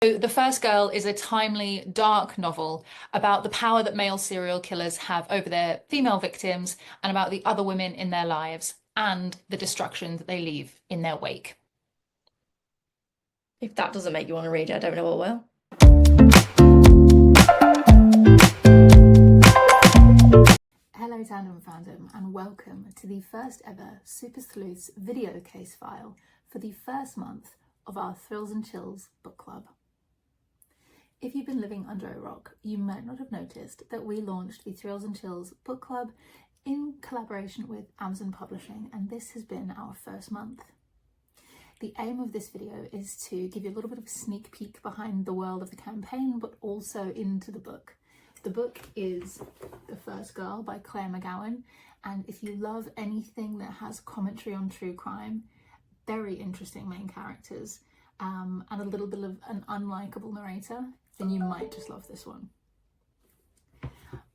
So The First Girl is a timely, dark novel about the power that male serial killers have over their female victims and about the other women in their lives and the destruction that they leave in their wake. If that doesn't make you want to read it, I don't know what will. Hello Tandem fandom and welcome to the first ever Super Sleuths video case file for the first month of our Thrills and Chills book club. If you've been living under a rock, you might not have noticed that we launched the Thrills and Chills book club in collaboration with Amazon Publishing, and this has been our first month. The aim of this video is to give you a little bit of a sneak peek behind the world of the campaign, but also into the book. The book is The First Girl by Claire McGowan, and if you love anything that has commentary on true crime, very interesting main characters, and a little bit of an unlikable narrator, then you might just love this one.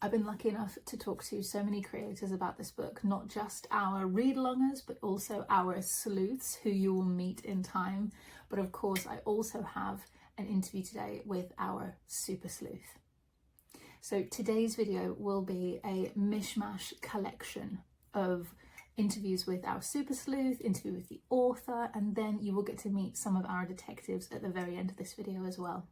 I've been lucky enough to talk to so many creators about this book, not just our read-alongers, but also our sleuths who you will meet in time. But of course, I also have an interview today with our super sleuth. So today's video will be a mishmash collection of interviews with our super sleuth, interview with the author, and then you will get to meet some of our detectives at the very end of this video as well.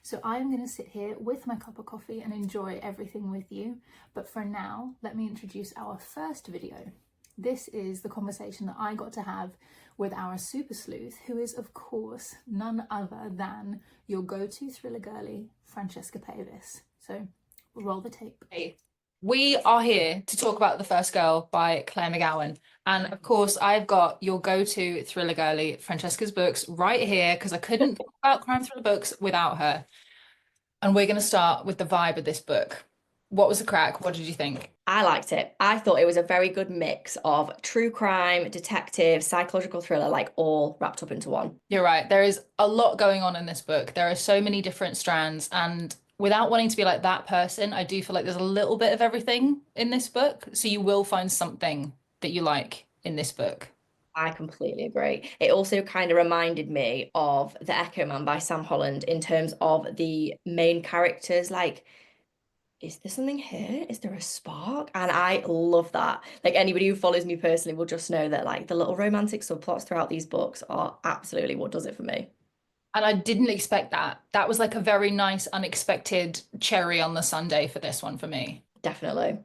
So I'm going to sit here with my cup of coffee and enjoy everything with you. But for now, let me introduce our first video. This is the conversation that I got to have with our super sleuth, who is of course none other than your go-to thriller girly, Francesca Pavis. So roll the tape. Hey, we are here to talk about The First Girl by Claire McGowan. And of course, I've got your go-to thriller girly, Francesca's books, right here, because I couldn't talk about crime thriller books without her. And we're going to start with the vibe of this book. What was the crack? What did you think? I liked it. I thought it was a very good mix of true crime, detective, psychological thriller, like all wrapped up into one. You're right. There is a lot going on in this book. There are so many different strands, and without wanting to be like that person, I do feel like there's a little bit of everything in this book. So you will find something that you like in this book. I completely agree. It also kind of reminded me of The Echo Man by Sam Holland in terms of the main characters. Like, is there something here? Is there a spark? And I love that. Like, anybody who follows me personally will just know that like the little romantic subplots throughout these books are absolutely what does it for me. And I didn't expect that. That was like a very nice, unexpected cherry on the sundae for this one for me. Definitely.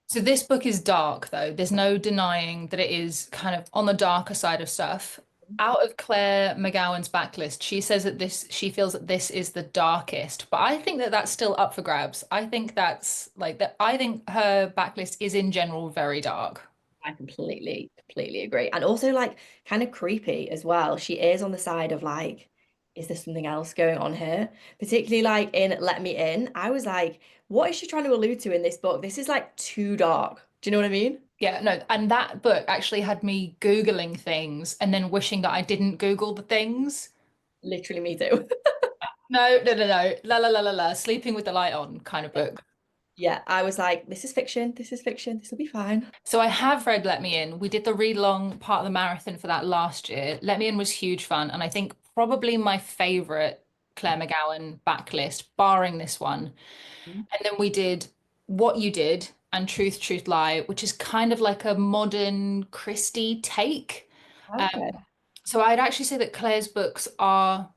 So this book is dark, though. There's no denying that it is kind of on the darker side of stuff. Out of Claire McGowan's backlist, she says that she feels that this is the darkest, but I think that that's still up for grabs. I think that's like that. I think her backlist is in general very dark. I completely agree. And also like kind of creepy as well. She is on the side of like, is there something else going on here? Particularly like in Let Me In. I was like, what is she trying to allude to in this book? This is like too dark. Do you know what I mean? Yeah, no, and that book actually had me Googling things and then wishing that I didn't Google the things. Literally me too. No, no, no, no. La la la la la. Sleeping with the light on kind of book. Yeah, I was like, this is fiction. This is fiction. This will be fine. So I have read Let Me In. We did the read along part of the marathon for that last year. Let Me In was huge fun, and I think probably my favorite Claire McGowan backlist, barring this one. And then we did What You Did and Truth, Truth, Lie, which is kind of like a modern Christie take. Okay. So I'd actually say that Claire's books are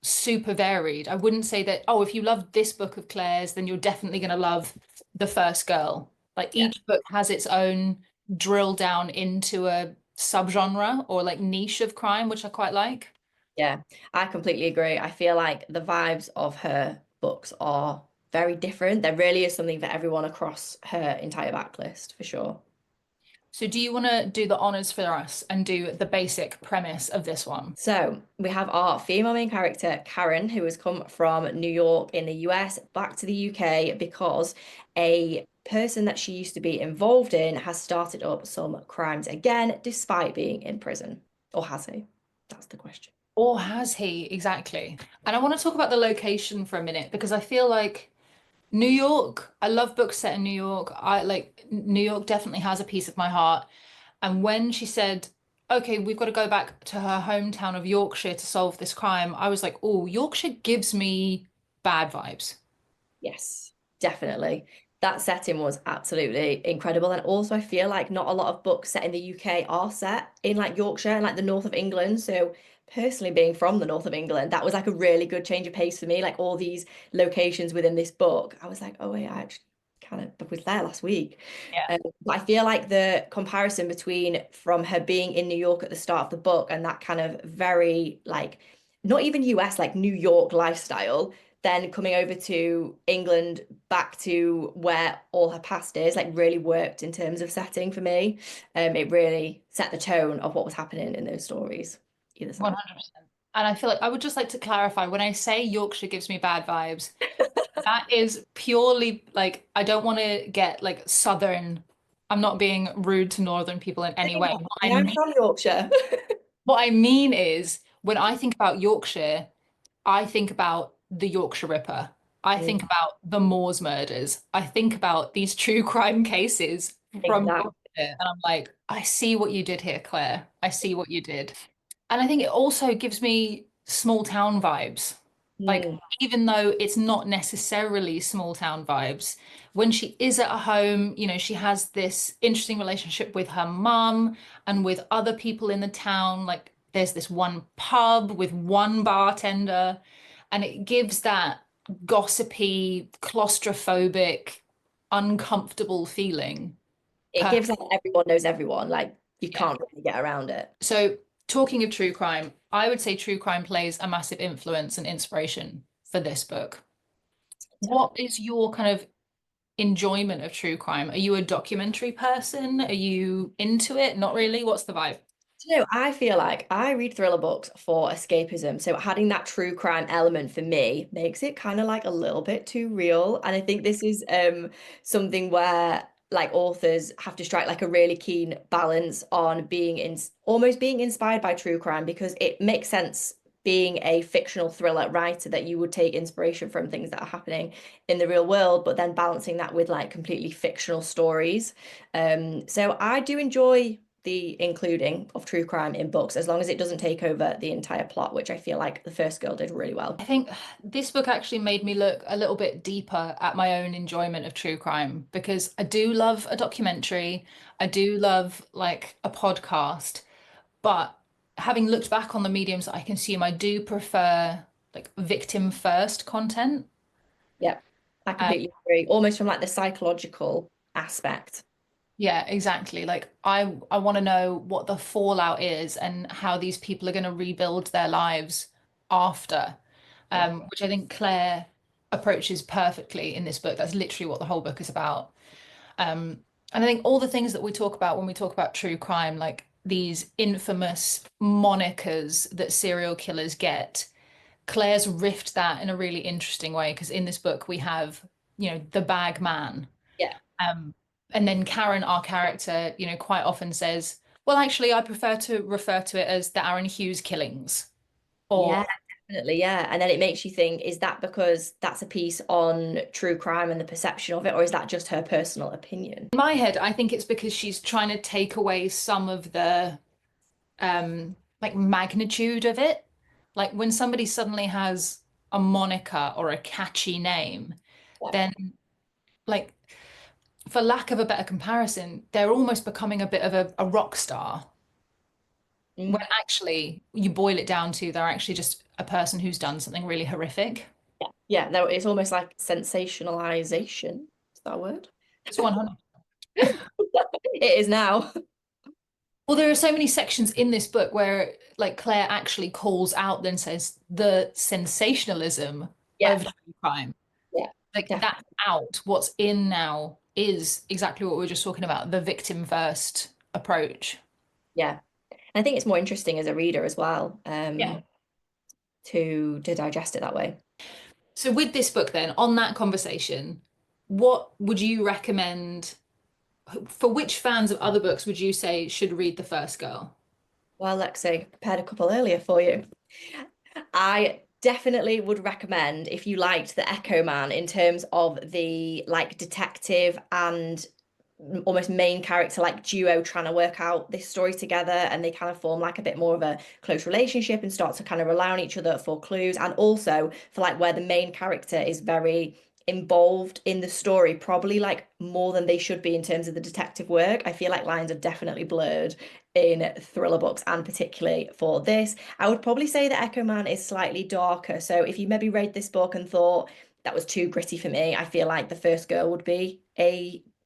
super varied. I wouldn't say that, oh, if you love this book of Claire's, then you're definitely going to love The First Girl. Like Yeah. each book has its own drill down into a subgenre or like niche of crime, which I quite like. Yeah, I completely agree. I feel like the vibes of her books are very different. There really is something for everyone across her entire backlist, for sure. So do you want to do the honors for us and do the basic premise of this one? So we have our female main character, Karen, who has come from New York in the US back to the UK because a person that she used to be involved in has started up some crimes again, despite being in prison. Or has he? That's the question. Or has he? Exactly. And I want to talk about the location for a minute because I feel like New York, I love books set in New York. I like New York definitely has a piece of my heart. And when she said okay, we've got to go back to her hometown of Yorkshire to solve this crime, I was like, oh, Yorkshire gives me bad vibes. Yes, definitely. That setting was absolutely incredible. And also, I feel like not a lot of books set in the UK are set in like Yorkshire and like the north of England. So, personally, being from the north of England, that was like a really good change of pace for me. Like all these locations within this book, I was like, oh, wait, I actually kind of was there last week. Yeah. But I feel like the comparison between from her being in New York at the start of the book and that kind of very like, not even US, like New York lifestyle then coming over to England, back to where all her past is, like really worked in terms of setting for me. It really set the tone of what was happening in those stories, either side. 100%. And I feel like I would just like to clarify when I say Yorkshire gives me bad vibes, that is purely like I don't want to get like southern. I'm not being rude to northern people in any way. And I'm from Yorkshire. What I mean is when I think about Yorkshire, I think about the Yorkshire Ripper. I Mm, think about the Moors murders. I think about these true crime cases from exactly. Yorkshire. And I'm like, I see what you did here, Claire. I see what you did. And I think it also gives me small town vibes. Like, Mm. even though it's not necessarily small town vibes, when she is at a home, she has this interesting relationship with her mum and with other people in the town. Like, there's this one pub with one bartender, and it gives that gossipy, claustrophobic, uncomfortable feeling. It gives like everyone knows everyone. Like you Yeah. can't really get around it. So, talking of true crime, I would say true crime plays a massive influence and inspiration for this book. What Definitely. is your kind of enjoyment of true crime? Are you a documentary person? Are you into it? Not really. What's the vibe? I feel like I read thriller books for escapism. So adding that true crime element for me makes it kind of like a little bit too real. And I think this is something where like authors have to strike like a really keen balance on being in almost being inspired by true crime because it makes sense being a fictional thriller writer that you would take inspiration from things that are happening in the real world, but then balancing that with like completely fictional stories. So I do enjoy the including of true crime in books as long as it doesn't take over the entire plot, which I feel like the first girl did really well. I think this book actually made me look a little bit deeper at my own enjoyment of true crime because I do love a documentary. I do love like a podcast, but having looked back on the mediums that I consume, I do prefer like victim first content. Yeah, I Um, completely agree. Almost from like the psychological aspect. yeah, exactly. Like I want to know what the fallout is and how these people are going to rebuild their lives after, Yeah. which I think Claire approaches perfectly in this book. That's literally what the whole book is about. And I think all the things that we talk about when we talk about true crime, like these infamous monikers that serial killers get, Claire's riffed that in a really interesting way because in this book we have, the bag man. Yeah. Um, and then Karen, our character, quite often says, well, actually, I prefer to refer to it as the Aaron Hughes killings. Or Yeah, definitely. Yeah. And then it makes you think, is that because that's a piece on true crime and the perception of it, or is that just her personal opinion? in my head, I think it's because she's trying to take away some of the like magnitude of it. Like when somebody suddenly has a moniker or a catchy name, Yeah. then like for lack of a better comparison, they're almost becoming a bit of a rock star. When Mm. actually you boil it down to they're actually just a person who's done something really horrific. Yeah. Yeah. No, it's almost like sensationalization. Is that a word? It's 100. It is now. Well, there are so many sections in this book where like Claire actually calls out then says the sensationalism Yeah. of true crime. Yeah. Like Definitely. that's out. What's in now is exactly what we were just talking about, the victim first approach. Yeah. I think it's more interesting as a reader as well, Yeah. to digest it that way. So with this book then, on that conversation, what would you recommend for which fans of other books would you say should read The First Girl? Well, Lexi, prepared a couple earlier for you. I definitely would recommend if you liked the Echo Man in terms of the like detective and almost main character like duo trying to work out this story together, and they kind of form like a bit more of a close relationship and start to kind of rely on each other for clues, and also for like where the main character is very involved in the story, probably like more than they should be in terms of the detective work. I feel like lines are definitely blurred in thriller books, and particularly for this. I would probably say that Echo Man is slightly darker. So if you maybe read this book and thought that was too gritty for me, I feel like The First Girl would be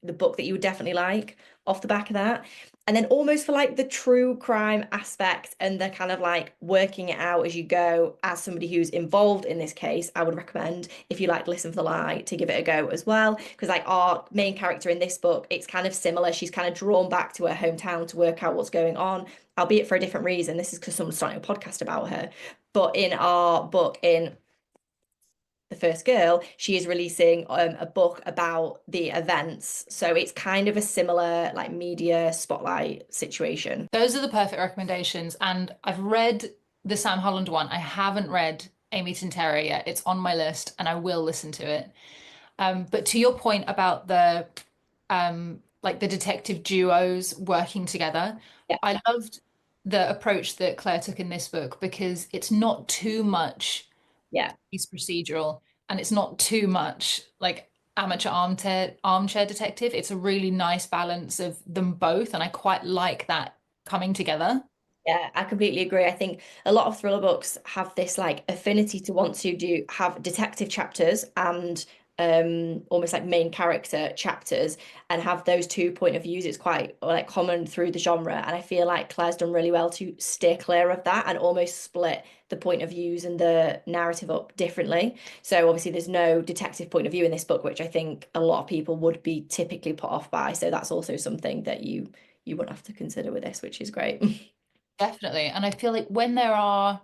the book that you would definitely like off the back of that. And then almost for like the true crime aspect and the kind of like working it out as you go as somebody who's involved in this case, I would recommend, if you like Listen for the Lie, to give it a go as well. Because like our main character in this book, it's kind of similar. She's kind of drawn back to her hometown to work out what's going on, albeit for a different reason. This is because someone's starting a podcast about her. But in our book, in The First Girl, she is releasing a book about the events. So it's kind of a similar like media spotlight situation. Those are the perfect recommendations. And I've read the Sam Holland one. I haven't read Amy Tintera yet. It's on my list and I will listen to it. But to your point about the like the detective duos working together, Yeah, I loved the approach that Claire took in this book because it's not too much yeah. police procedural and it's not too much like amateur armchair detective. It's a really nice balance of them both, and I quite like that coming together. Yeah, I completely agree. I think a lot of thriller books have this like affinity to want to do have detective chapters and almost like main character chapters and have those two point of views. It's quite like common through the genre. And I feel like Claire's done really well to steer clear of that and almost split the point of views and the narrative up differently. So obviously there's no detective point of view in this book, which I think a lot of people would be typically put off by. So that's also something that you wouldn't have to consider with this, which is great. Definitely. And I feel like when there are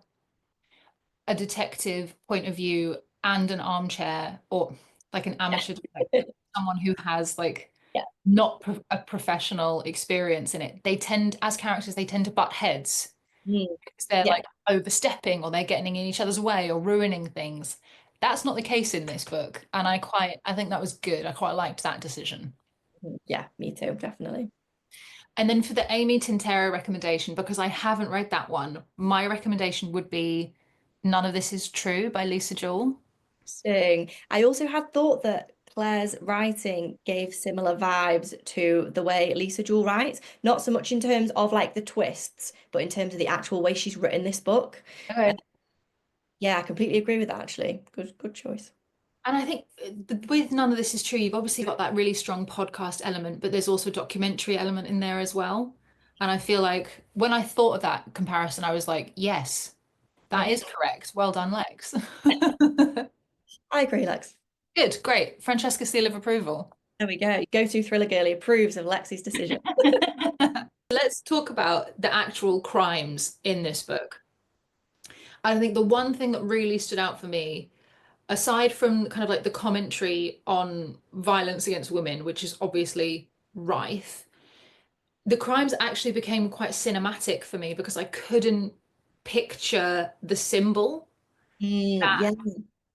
a detective point of view and an armchair or like an amateur detective, someone who has like Yeah. not a professional experience in it, they tend, as characters, they tend to butt heads Mm. because they're Yeah. like overstepping or they're getting in each other's way or ruining things. That's not the case in this book. And I think that was good. I quite liked that decision. Yeah, me too, definitely. And then for the Amy Tintera recommendation, because I haven't read that one, my recommendation would be None of This Is True by Lisa Jewell. Interesting. I also had thought that Claire's writing gave similar vibes to the way Lisa Jewell writes, not so much in terms of like the twists, but in terms of the actual way she's written this book. Uh, Okay. yeah, I completely agree with that actually. Good choice. And I think with None of This Is True, you've obviously got that really strong podcast element, but there's also a documentary element in there as well. And I feel like when I thought of that comparison, I was like, yes, that Yeah, is correct. Well done, Lex. I agree, Lex. Good, great. Francesca seal of approval. There we go. Go-to thriller girly approves of Lexi's decision. Let's talk about the actual crimes in this book. I think the one thing that really stood out for me, aside from kind of like the commentary on violence against women, which is obviously rife, the crimes actually became quite cinematic for me because I couldn't picture the symbol Yeah,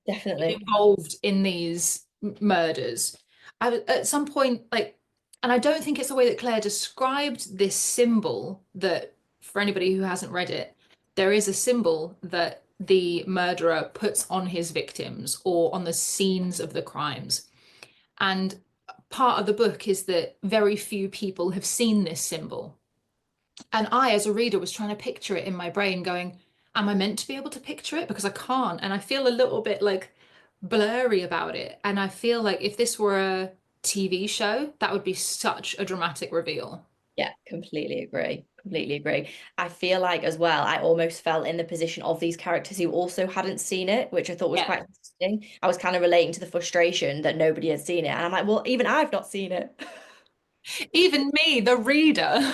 definitely. involved in these murders. At some point, like, and I don't think it's the way that Claire described this symbol that, for anybody who hasn't read it, there is a symbol that the murderer puts on his victims or on the scenes of the crimes. And part of the book is that very few people have seen this symbol. And I, as a reader, was trying to picture it in my brain, going, am I meant to be able to picture it? Because I can't. And I feel a little bit like blurry about it. And I feel like if this were a TV show, that would be such a dramatic reveal. Yeah, completely agree. Completely agree. I feel like as well, I almost felt in the position of these characters who also hadn't seen it, which I thought was Yeah. quite interesting. I was kind of relating to the frustration that nobody had seen it. And I'm like, well, even I've not seen it. Even me, the reader.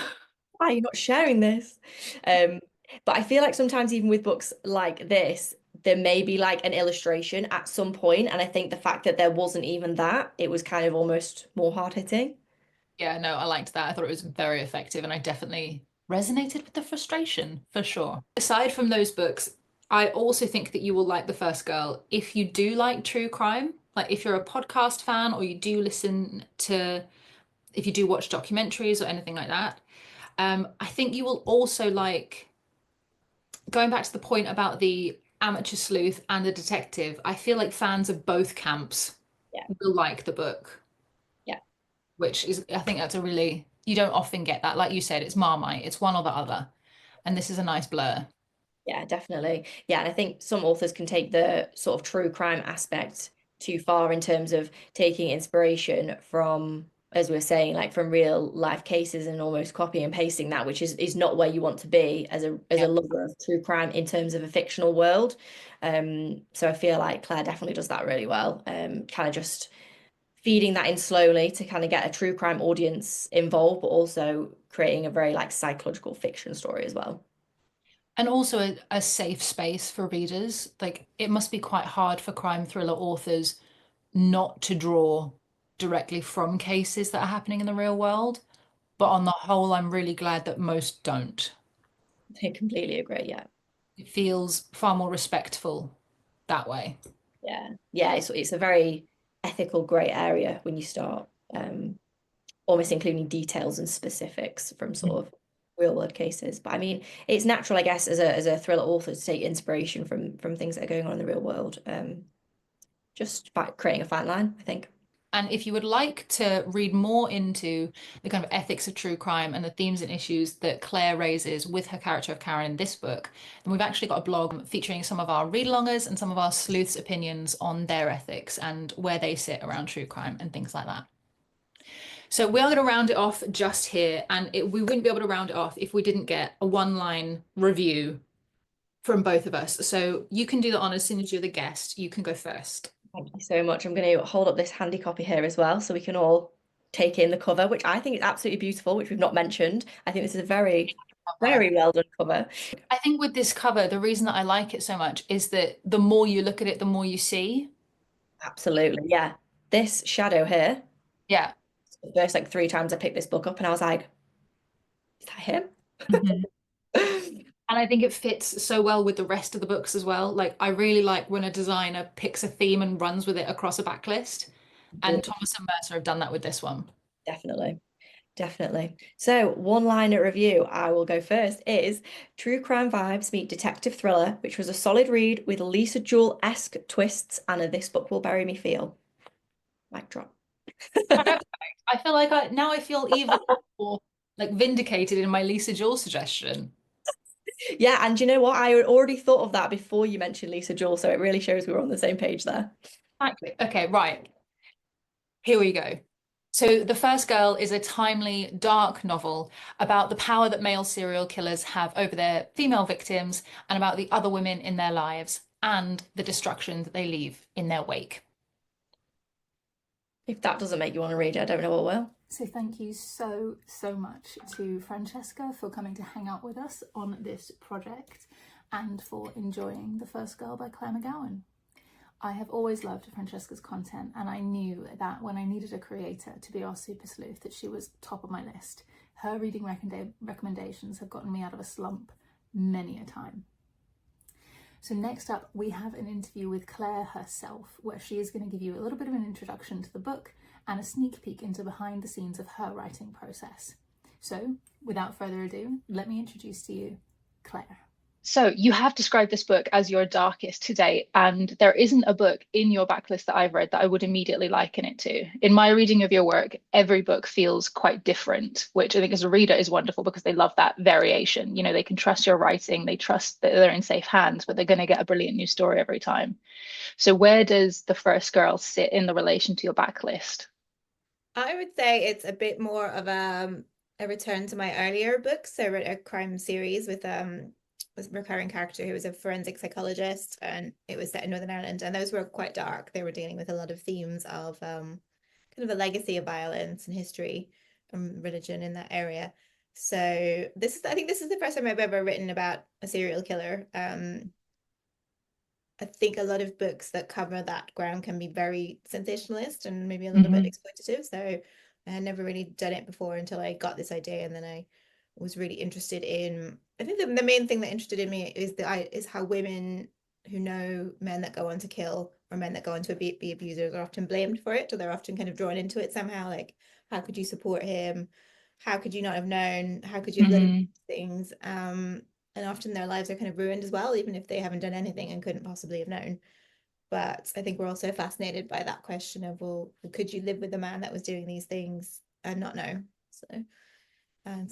Why are you not sharing this? Um, but I feel like sometimes even with books like this, there may be like an illustration at some point, and I think the fact that there wasn't even that, it was kind of almost more hard hitting. Yeah, no, I liked that. I thought it was very effective, and I definitely resonated with the frustration for sure. Aside from those books, I also think that you will like The First Girl if you do like true crime. Like if you're a podcast fan or you do listen to if you do watch documentaries or anything like that. I think you will also like, going back to the point about the amateur sleuth and the detective, I feel like fans of both camps Yeah. will like the book, Yeah. which is, I think that's a really, you don't often get that. Like you said, it's Marmite, it's one or the other. And this is a nice blur. Yeah, definitely. Yeah, and I think some authors can take the sort of true crime aspect too far in terms of taking inspiration from, as we were saying, like from real life cases and almost copy and pasting that, which is not where you want to be as Yeah. a lover of true crime in terms of a fictional world. So I feel like Claire definitely does that really well. Kind of just feeding that in slowly to kind of get a true crime audience involved, but also creating a very like psychological fiction story as well. And also a safe space for readers. Like it must be quite hard for crime thriller authors not to draw directly from cases that are happening in the real world. But on the whole, I'm really glad that most don't. I completely agree. Yeah. It feels far more respectful that way. Yeah. Yeah. It's a very ethical grey area when you start almost including details and specifics from sort of real world cases. But I mean, it's natural, I guess, as a thriller author to take inspiration from things that are going on in the real world. Just by creating a fine line, I think. And if you would like to read more into the kind of ethics of true crime and the themes and issues that Claire raises with her character of Karen in this book, then we've actually got a blog featuring some of our read-alongers and some of our sleuths' opinions on their ethics and where they sit around true crime and things like that. So we are going to round it off just here, and we wouldn't be able to round it off if we didn't get a one-line review from both of us. So you can do that on as soon as you're the guest. You can go first. Thank you so much. I'm going to hold up this handy copy here as well so we can all take in the cover, which I think is absolutely beautiful, which we've not mentioned. I think this is a very, very well done cover. I think with this cover, the reason that I like it so much is that the more you look at it, the more you see. Absolutely. Yeah. This shadow here, Yeah. the first like 3 times I picked this book up and I was like, is that him? Mhm. And I think it fits so well with the rest of the books as well. Like I really like when a designer picks a theme and runs with it across a backlist. And Thomas and Mercer have done that with this one. Definitely. Definitely. So, one liner review, I will go first, is True Crime Vibes meet Detective Thriller, which was a solid read with Lisa Jewell-esque twists and a This Book Will Bury Me feel. Mic drop. Perfect. I feel like now I feel even more like vindicated in my Lisa Jewell suggestion. Yeah, and you know what? I had already thought of that before you mentioned Lisa Jewell, so it really shows we were on the same page there. Exactly. Okay, right. Here we go. So, The First Girl is a timely, dark novel about the power that male serial killers have over their female victims and about the other women in their lives and the destruction that they leave in their wake. If that doesn't make you want to read it, I don't know what will. So thank you so, so much to Francesca for coming to hang out with us on this project and for enjoying The First Girl by Claire McGowan. I have always loved Francesca's content, and I knew that when I needed a creator to be our super sleuth, that she was top of my list. Her reading recommendations have gotten me out of a slump many a time. So next up, we have an interview with Claire herself, where she is going to give you a little bit of an introduction to the book and a sneak peek into behind the scenes of her writing process. So without further ado, let me introduce to you Claire. So you have described this book as your darkest to date, and there isn't a book in your backlist that I've read that I would immediately liken it to. In my reading of your work, every book feels quite different, which I think as a reader is wonderful because they love that variation. You know, they can trust your writing, they trust that they're in safe hands, but they're going to get a brilliant new story every time. So where does The First Girl sit in the relation to your backlist? I would say it's a bit more of a return to my earlier books. I wrote a crime series with a recurring character who was a forensic psychologist, and it was set in Northern Ireland, and those were quite dark. They were dealing with a lot of themes of kind of a legacy of violence and history and religion in that area. So I think this is the first time I've ever written about a serial killer. I think a lot of books that cover that ground can be very sensationalist and maybe a little bit exploitative. So I had never really done it before until I got this idea, and then I was really interested in. I think the main thing that interested in me is how women who know men that go on to kill or men that go on to be abusers are often blamed for it, or they're often kind of drawn into it somehow. Like, how could you support him? How could you not have known? How could you have let him do things? And often their lives are kind of ruined as well, even if they haven't done anything and couldn't possibly have known. But I think we're also fascinated by that question of, well, could you live with a man that was doing these things and not know? So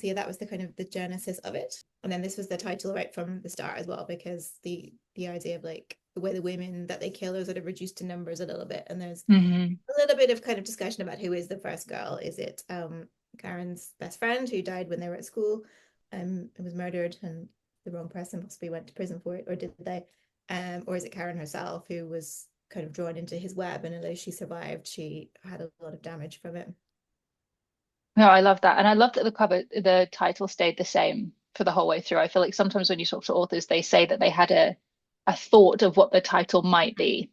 yeah, that was the kind of the genesis of it. And then this was the title right from the start as well, because the idea of like the way the women that they kill are sort of reduced to numbers a little bit. And there's a little bit of kind of discussion about who is the first girl. Is it Karen's best friend who died when they were at school and was murdered, and the wrong person possibly went to prison for it, or did they? Or is it Karen herself who was kind of drawn into his web, and although she survived, she had a lot of damage from it. No, I love that. And I love that the title stayed the same for the whole way through. I feel like sometimes when you talk to authors, they say that they had a thought of what the title might be,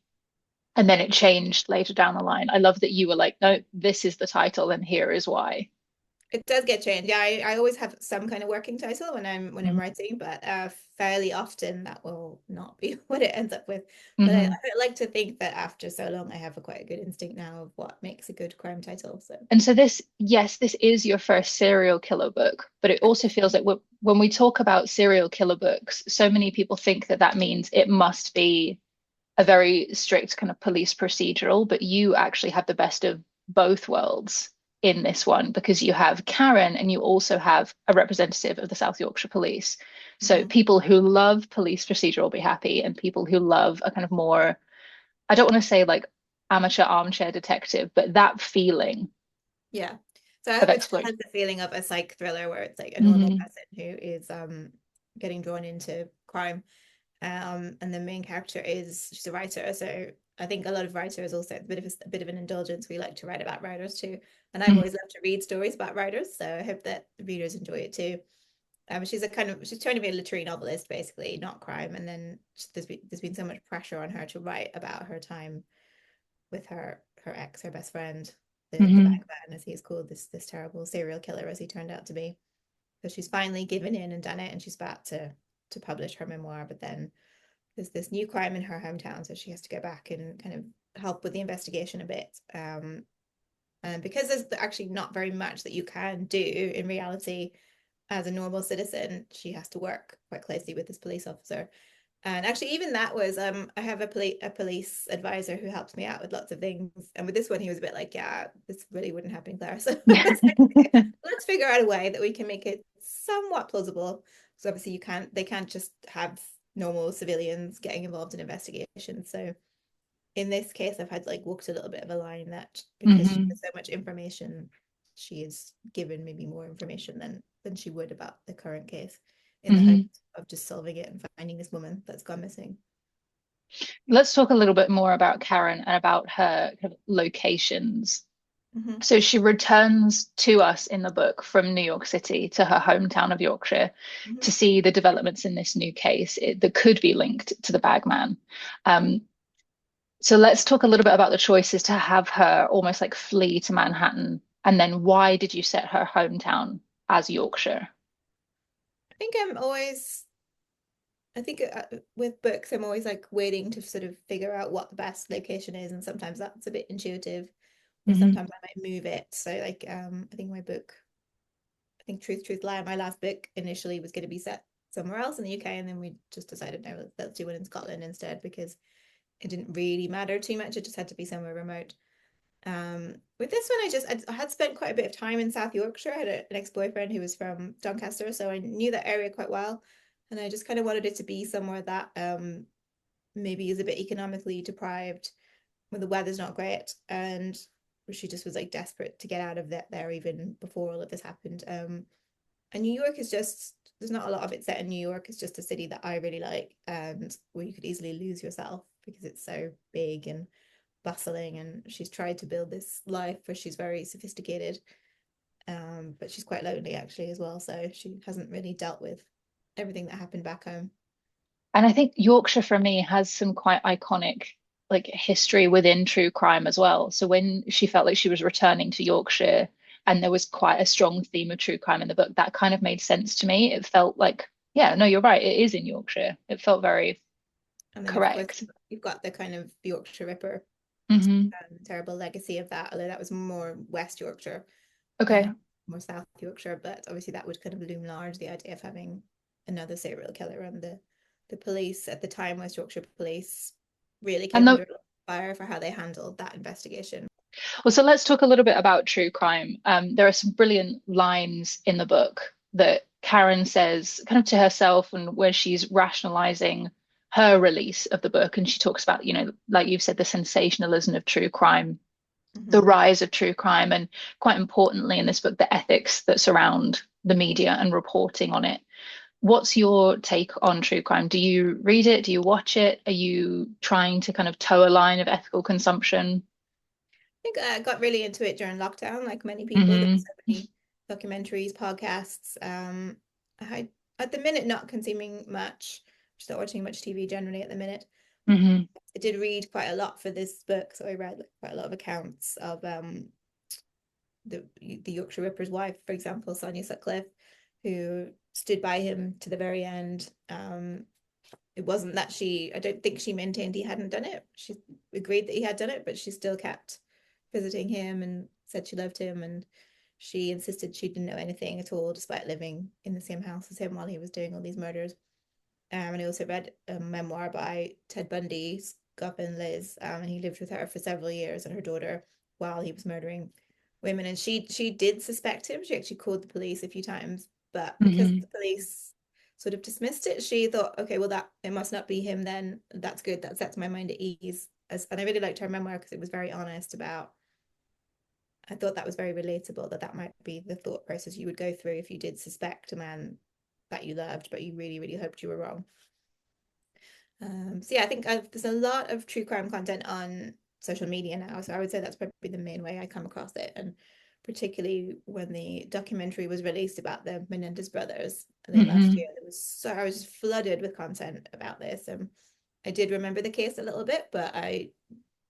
and then it changed later down the line. I love that you were like, no, this is the title, and here is why. It does get changed. Yeah, I always have some kind of working title when I'm writing, but fairly often that will not be what it ends up with. But I like to think that after so long, I have quite a good instinct now of what makes a good crime title. So And so this is your first serial killer book, but it also feels like when we talk about serial killer books, so many people think that that means it must be a very strict kind of police procedural, but you actually have the best of both worlds in this one, because you have Karen and you also have a representative of the South Yorkshire Police. So people who love police procedural will be happy, and people who love a kind of more, I don't want to say like amateur armchair detective, but that feeling. Yeah. So I hope it still has the feeling of a psych thriller where it's like a normal person who is getting drawn into crime. And the main character she's a writer. So I think a lot of writers also, it's a bit of an indulgence. We like to write about writers too. And I've always loved to read stories about writers. So I hope that the readers enjoy it too. She's trying to be a literary novelist, basically, not crime. And then there's been so much pressure on her to write about her time with her ex, her best friend, the bagman, as he's called, this terrible serial killer as he turned out to be. So she's finally given in and done it, and she's about to publish her memoir, but then there's this new crime in her hometown, so she has to go back and kind of help with the investigation a bit. And because there's actually not very much that you can do in reality as a normal citizen, she has to work quite closely with this police officer. And actually, even that was, I have a police advisor who helps me out with lots of things. And with this one, he was a bit like, yeah, this really wouldn't happen, Claire. So it's like, okay, let's figure out a way that we can make it somewhat plausible. So obviously they can't just have normal civilians getting involved in investigations. So in this case, I've had like walked a little bit of a line that because she has so much information, she is given maybe more information than she would about the current case, in the hope of just solving it and finding this woman that's gone missing. Let's talk a little bit more about Karen and about her kind of locations. So she returns to us in the book from New York City to her hometown of Yorkshire to see the developments in this new case that could be linked to the bagman. So let's talk a little bit about the choices to have her almost like flee to Manhattan, and then why did you set her hometown as Yorkshire? I think with books, I'm always like waiting to sort of figure out what the best location is, and sometimes that's a bit intuitive. Or sometimes I might move it. So like I think Truth Lie, my last book initially was going to be set somewhere else in the UK, and then we just decided no, let's do it in Scotland instead, because it didn't really matter too much. It just had to be somewhere remote. With this one, I had spent quite a bit of time in South Yorkshire. I had an ex-boyfriend who was from Doncaster, so I knew that area quite well, and I just kind of wanted it to be somewhere that maybe is a bit economically deprived, where the weather's not great, and she just was like desperate to get out of there even before all of this happened. And New York is just, there's not a lot of it set in New York. It's just a city that I really like, and where you could easily lose yourself because it's so big and bustling. And she's tried to build this life where she's very sophisticated, but she's quite lonely actually as well. So she hasn't really dealt with everything that happened back home. And I think Yorkshire for me has some quite iconic like history within true crime as well. So when she felt like she was returning to Yorkshire and there was quite a strong theme of true crime in the book, that kind of made sense to me. It felt like, yeah, no, you're right, it is in Yorkshire. It felt very And then of course Correct. you've got the kind of Yorkshire Ripper, Hmm. terrible legacy of that, although that was more West Yorkshire, Okay. more South Yorkshire, but obviously that would kind of loom large, the idea of having another serial killer. And the police at the time, West Yorkshire police, really And came under fire for how they handled that investigation. well, so let's talk a little bit about true crime. There are some brilliant lines in the book that Karen says kind of to herself, and where she's rationalizing her release of the book. And she talks about, like you've said, the sensationalism of true crime, the rise of true crime, and quite importantly in this book, the ethics that surround the media and reporting on it. What's your take on true crime? Do you read it? Do you watch it? Are you trying to kind of toe a line of ethical consumption? I think I got really into it during lockdown, like many people. There were Hmm. so many documentaries, podcasts. I at the minute not consuming much, just not watching much TV generally at the minute. Hmm. I did read quite a lot for this book, so I read quite a lot of accounts of the Yorkshire Ripper's wife, for example, Sonia Sutcliffe, who stood by him to the very end. It wasn't that I don't think she maintained he hadn't done it. She agreed that he had done it, but she still kept visiting him and said she loved him, and she insisted she didn't know anything at all, despite living in the same house as him while he was doing all these murders. And I also read a memoir by Ted Bundy, Scott and Liz, and he lived with her for several years and her daughter while he was murdering women. And she did suspect him. She actually called the police a few times, but because Hmm. the police sort of dismissed it, she thought, okay, well, that it must not be him then. That's good. That sets my mind at ease. And I really liked her memoir because it was very honest about. I thought that was very relatable, that might be the thought process you would go through if you did suspect a man that you loved, but you really, really hoped you were wrong. So yeah, I think there's a lot of true crime content on social media now. So I would say that's probably the main way I come across it. And particularly when the documentary was released about the Menendez brothers, I think last year, I was just flooded with content about this. I did remember the case a little bit, but I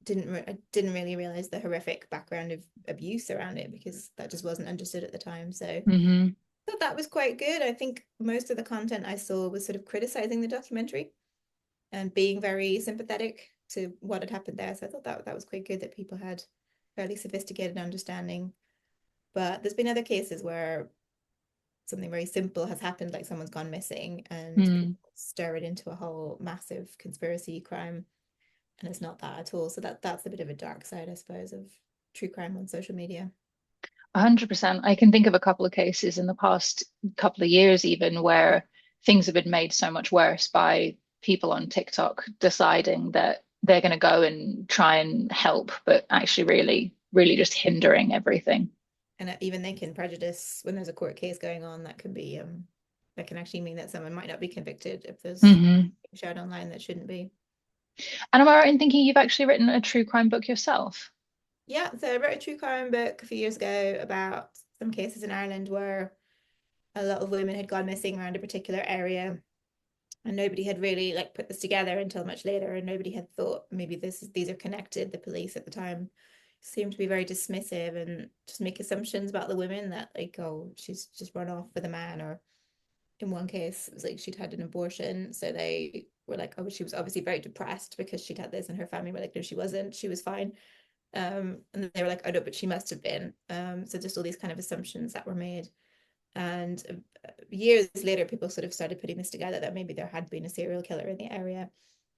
didn't really realize the horrific background of abuse around it, because that just wasn't understood at the time. So Hmm. I thought that was quite good. I think most of the content I saw was sort of criticizing the documentary and being very sympathetic to what had happened there. So I thought that was quite good, that people had fairly sophisticated understanding. But there's been other cases where something very simple has happened, like someone's gone missing, and people stir it into a whole massive conspiracy crime, and it's not that at all. So that's a bit of a dark side, I suppose, of true crime on social media. 100%. I can think of a couple of cases in the past couple of years, even where things have been made so much worse by people on TikTok deciding that they're going to go and try and help, but actually really, really just hindering everything. And even they can prejudice when there's a court case going on. That can be that can actually mean that someone might not be convicted if there's shared online that shouldn't be. And am I right in thinking you've actually written a true crime book yourself? Yeah, so I wrote a true crime book a few years ago about some cases in Ireland where a lot of women had gone missing around a particular area, and nobody had really like put this together until much later, and nobody had thought maybe these are connected. The police at the time seemed to be very dismissive and just make assumptions about the women, that like, oh, she's just run off with a man, or in one case it was like she'd had an abortion, so they were like, oh, she was obviously very depressed because she'd had this, and her family were like, no, she wasn't, she was fine. And they were like, oh no, but she must have been. So just all these kind of assumptions that were made. And years later, people sort of started putting this together, that maybe there had been a serial killer in the area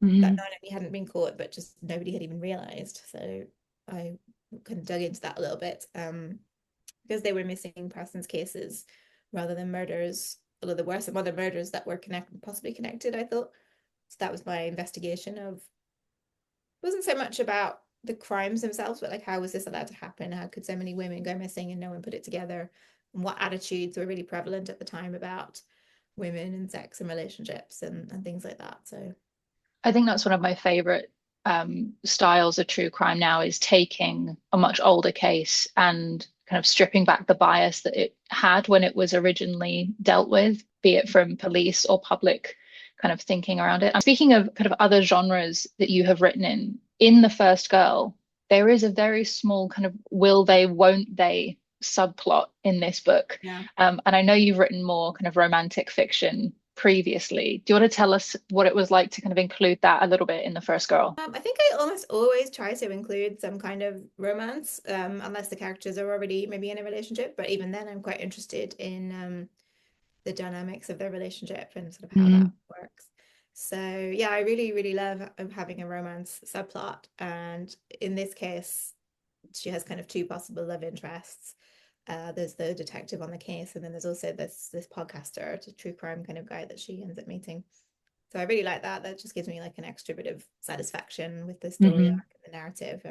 that not only hadn't been caught, but just nobody had even realized. So I kind of dug into that a little bit, because they were missing persons cases rather than murders, although there were some other murders that were possibly connected, I thought. So that was my investigation of, it wasn't so much about the crimes themselves, but like, how was this allowed to happen? How could so many women go missing and no one put it together? And what attitudes were really prevalent at the time about women and sex and relationships and things like that. So I think that's one of my favorite styles of true crime now, is taking a much older case and kind of stripping back the bias that it had when it was originally dealt with, be it from police or public kind of thinking around it. And speaking of kind of other genres that you have written in The First Girl, there is a very small kind of will they, won't they subplot in this book. yeah. And I know you've written more kind of romantic fiction previously. Do you want to tell us what it was like to kind of include that a little bit in The First Girl? I think I almost always try to include some kind of romance, unless the characters are already maybe in a relationship. But even then, I'm quite interested in the dynamics of their relationship and sort of how that works. So yeah, I really, really love having a romance subplot. And in this case, she has kind of two possible love interests. There's the detective on the case, and then there's also this podcaster, a true crime kind of guy that she ends up meeting. So I really like that. That just gives me like an extra bit of satisfaction with the story arc and the narrative.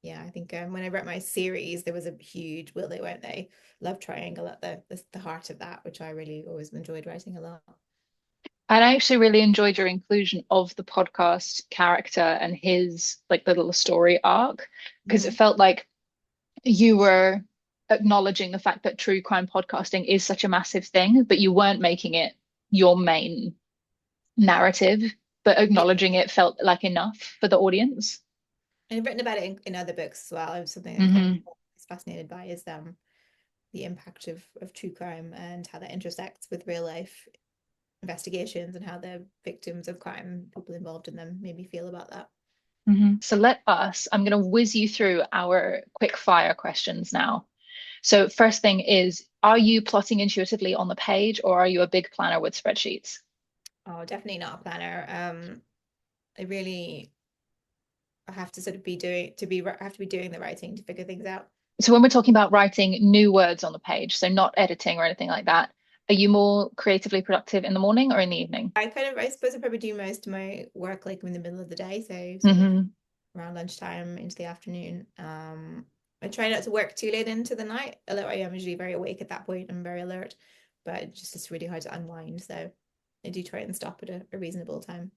Yeah, I think when I wrote my series, there was a huge will they, won't they love triangle at the heart of that, which I really always enjoyed writing a lot. And I actually really enjoyed your inclusion of the podcast character and his like little story arc, because it felt like you were acknowledging the fact that true crime podcasting is such a massive thing, but you weren't making it your main narrative, but acknowledging it felt like enough for the audience. And I've written about it in other books as well. It was something I'm kind of fascinated by is the impact of true crime and how that intersects with real life investigations and how the victims of crime, people involved in them, made me feel about that. So I'm going to whiz you through our quick fire questions now. So first thing is, are you plotting intuitively on the page, or are you a big planner with spreadsheets? Oh, definitely not a planner. I have to sort of be doing the writing to figure things out. So when we're talking about writing new words on the page, so not editing or anything like that, are you more creatively productive in the morning or in the evening? I suppose I probably do most of my work like in the middle of the day, so sort of around lunchtime into the afternoon. I try not to work too late into the night, although I am usually very awake at that point. I'm very alert, but it's really hard to unwind. So I do try and stop at a reasonable time.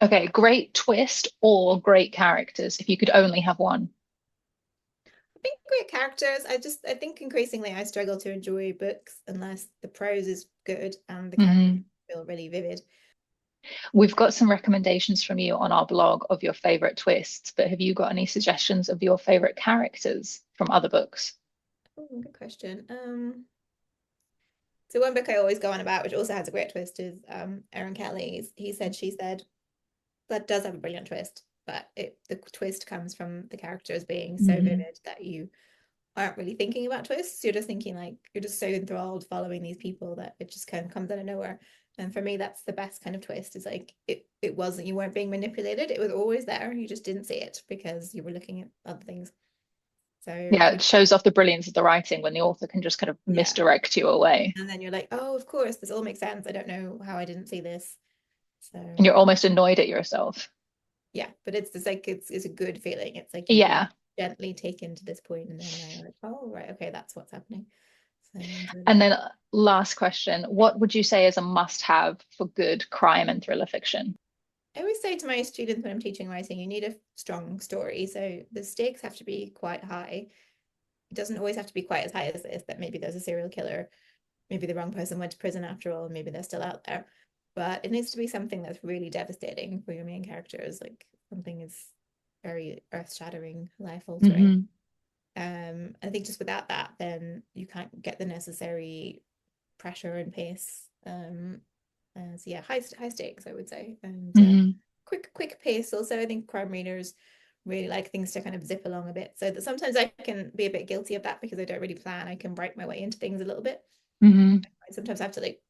Okay, great twist or great characters, if you could only have one. I think great characters. I think increasingly I struggle to enjoy books unless the prose is good and the characters feel really vivid. We've got some recommendations from you on our blog of your favorite twists, but have you got any suggestions of your favorite characters from other books? Oh, good question. So one book I always go on about, which also has a great twist, is Erin Kelly's He Said, She Said. That does have a brilliant twist, but the twist comes from the characters being so vivid that you aren't really thinking about twists. You're just thinking like you're just so enthralled following these people that it just kind of comes out of nowhere. And for me, that's the best kind of twist. Is like it wasn't, you weren't being manipulated. It was always there. You just didn't see it because you were looking at other things. So yeah, it shows off the brilliance of the writing when the author can just kind of misdirect you away. And then you're like, oh, of course, this all makes sense. I don't know how I didn't see this. So and you're almost annoyed at yourself. Yeah, but it's like it's a good feeling. It's like gently taken to this point, and then you're like, oh right, okay, that's what's happening. So, and then last question, what would you say is a must-have for good crime and thriller fiction? I always say to my students when I'm teaching writing, you need a strong story. So the stakes have to be quite high. It doesn't always have to be quite as high as this, that maybe there's a serial killer, maybe the wrong person went to prison after all, maybe they're still out there. But it needs to be something that's really devastating for your main characters, like something is very earth-shattering, life-altering. I think just without that, then you can't get the necessary pressure and pace. So yeah, high stakes, I would say, and quick pace. Also, I think crime readers really like things to kind of zip along a bit. So that sometimes I can be a bit guilty of that because I don't really plan. I can write my way into things a little bit. I sometimes have to like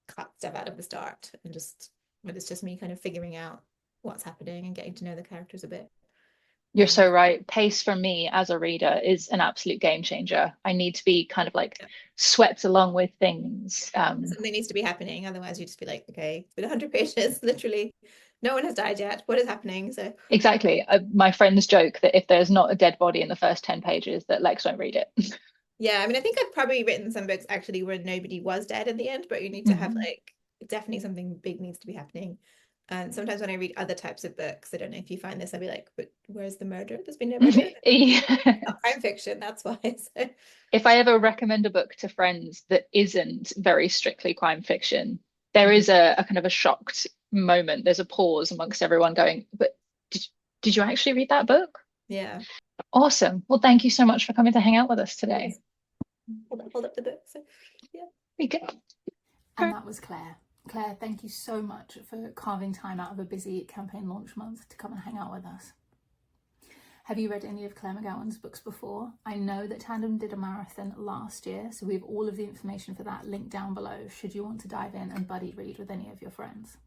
cut stuff out of the start and just, but it's just me kind of figuring out what's happening and getting to know the characters a bit. You're so right. Pace for me as a reader is an absolute game changer. I need to be kind of like swept along with things. Something needs to be happening, otherwise you just be like, okay, it's been 100 pages, literally no one has died yet, what is happening? So exactly, my friends joke that if there's not a dead body in the first 10 pages that Lex won't read it. Yeah, I mean, I think I've probably written some books actually where nobody was dead in the end, but you need to have like, definitely something big needs to be happening. And sometimes when I read other types of books, I don't know if you find this, I'll be like, but where's the murder? There's been no murder. Not crime fiction, that's why. So if I ever recommend a book to friends that isn't very strictly crime fiction, there is a kind of a shocked moment. There's a pause amongst everyone going, but did you actually read that book? Yeah. Awesome. Well, thank you so much for coming to hang out with us today. Hold up the book. So yeah. We go. And that was Claire. Claire, thank you so much for carving time out of a busy campaign launch month to come and hang out with us. Have you read any of Claire McGowan's books before? I know that Tandem did a marathon last year, so we have all of the information for that linked down below should you want to dive in and buddy read with any of your friends.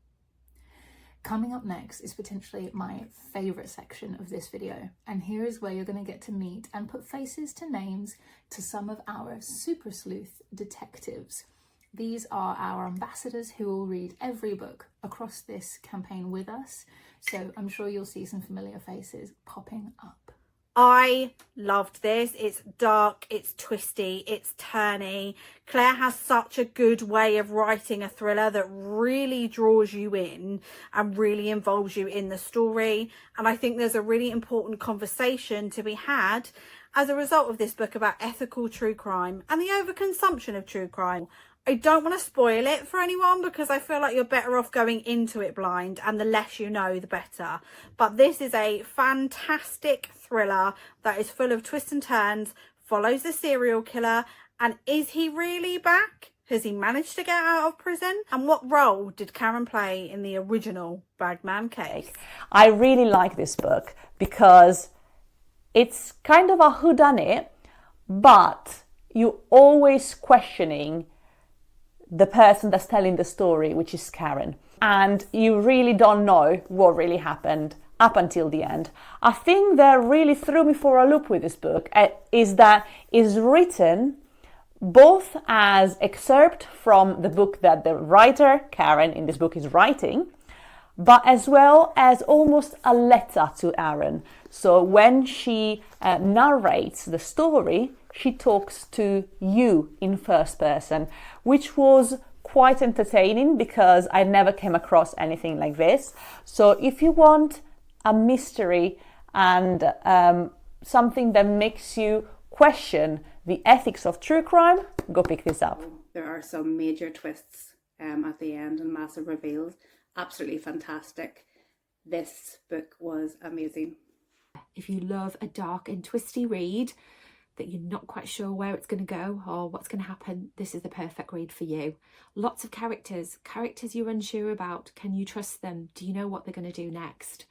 Coming up next is potentially my favourite section of this video, and here is where you're going to get to meet and put faces to names to some of our super sleuth detectives. These are our ambassadors who will read every book across this campaign with us, so I'm sure you'll see some familiar faces popping up. I loved this. It's dark, it's twisty, it's turny. Claire has such a good way of writing a thriller that really draws you in and really involves you in the story. And I think there's a really important conversation to be had as a result of this book about ethical true crime and the overconsumption of true crime. I don't want to spoil it for anyone because I feel like you're better off going into it blind, and the less you know, the better. But this is a fantastic thriller that is full of twists and turns, follows the serial killer, and is he really back? Has he managed to get out of prison? And what role did Karen play in the original Bagman case? I really like this book because it's kind of a whodunit, but you're always questioning the person that's telling the story, which is Karen, and you really don't know what really happened up until the end. A thing that really threw me for a loop with this book is that it's written both as excerpt from the book that the writer, Karen, in this book is writing, but as well as almost a letter to Aaron. So when she narrates the story, she talks to you in first person, which was quite entertaining because I never came across anything like this. So if you want a mystery and something that makes you question the ethics of true crime, go pick this up. There are some major twists at the end and massive reveals. Absolutely fantastic. This book was amazing. If you love a dark and twisty read that you're not quite sure where it's going to go or what's going to happen, this is the perfect read for you. Lots of characters you're unsure about. Can you trust them? Do you know what they're going to do next?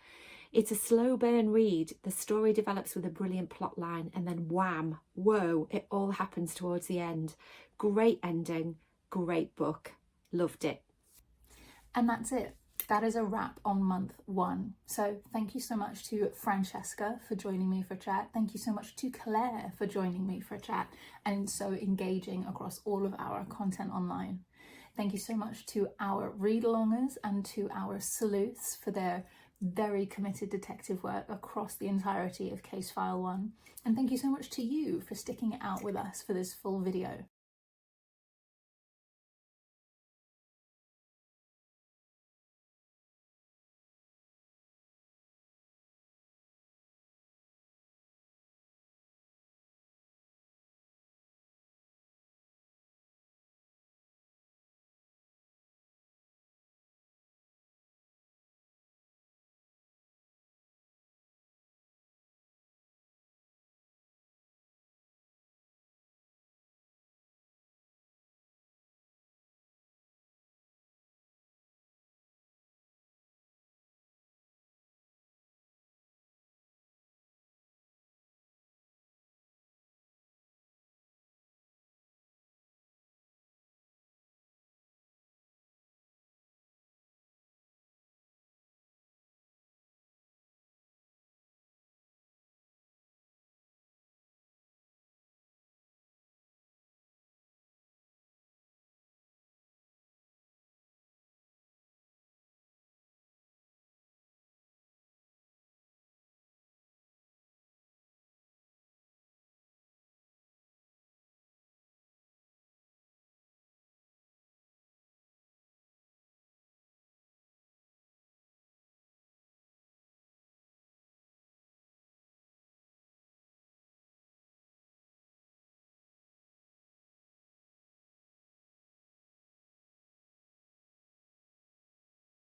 It's a slow burn read. The story develops with a brilliant plot line, and then wham, whoa, it all happens towards the end. Great ending, great book. Loved it. And that's it. That is a wrap on month one. So thank you so much to Francesca for joining me for a chat. Thank you so much to Claire for joining me for a chat and so engaging across all of our content online. Thank you so much to our read-alongers and to our sleuths for their very committed detective work across the entirety of Case File 1. And thank you so much to you for sticking it out with us for this full video.